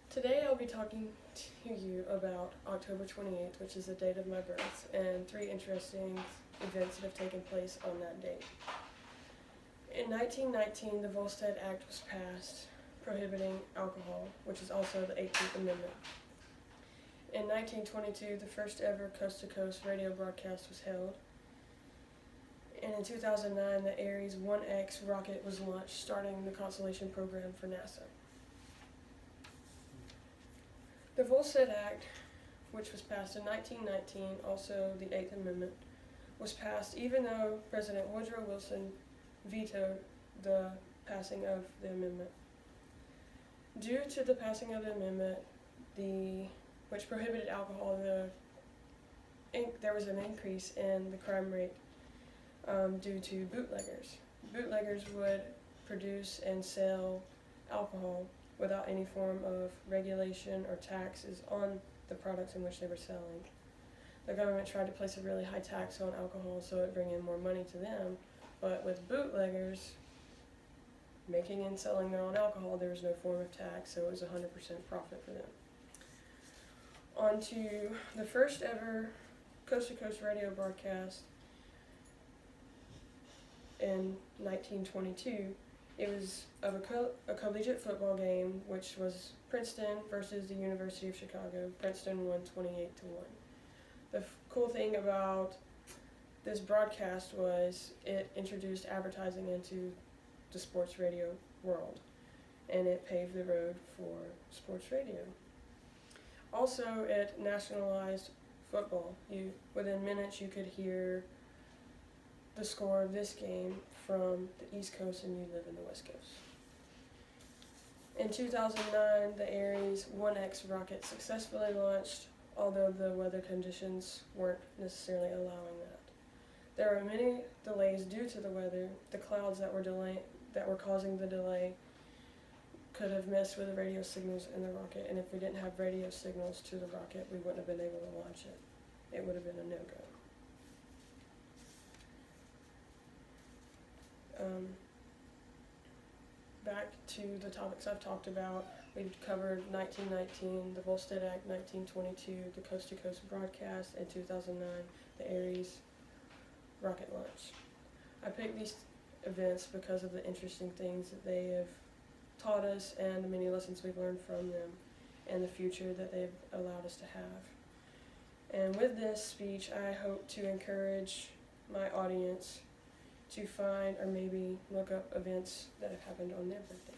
Today I'll be talking to you about October 28th, which is the date of my birth, and 3 interesting events that have taken place on that date. In 1919, the Volstead Act was passed prohibiting alcohol, which is also the 18th Amendment. In 1922, the first ever coast-to-coast radio broadcast was held. And in 2009, the Ares 1X rocket was launched, starting the Constellation program for NASA. The Volstead Act, which was passed in 1919, also the 8th Amendment, was passed even though President Woodrow Wilson vetoed the passing of the amendment. Due to the passing of the amendment, which prohibited alcohol, there was an increase in the crime rate due to bootleggers. Bootleggers would produce and sell alcohol without any form of regulation or taxes on the products in which they were selling. The government tried to place a really high tax on alcohol so it would bring in more money to them, but with bootleggers making and selling their own alcohol, there was no form of tax, so it was 100% profit for them. On to the first ever coast-to-coast radio broadcast in 1922. It was of a collegiate football game, which was Princeton versus the University of Chicago. Princeton won 28-1. The cool thing about this broadcast was it introduced advertising into the sports radio world, and it paved the road for sports radio. Also, it nationalized football. Within minutes, you could hear the score of this game from the East Coast and you live in the West Coast. In 2009, the Ares 1X rocket successfully launched, although the weather conditions weren't necessarily allowing that. There were many delays due to the weather. The clouds that were causing the delay could have messed with the radio signals in the rocket, and if we didn't have radio signals to the rocket, we wouldn't have been able to launch it. It would have been a no-go. Back to the topics I've talked about, we've covered 1919, the Volstead Act, 1922, the coast-to-coast broadcast, and 2009, the Ares rocket launch. I picked these events because of the interesting things that they have taught us and the many lessons we've learned from them and the future that they've allowed us to have. And with this speech, I hope to encourage my audience to find or maybe look up events that have happened on their birthday.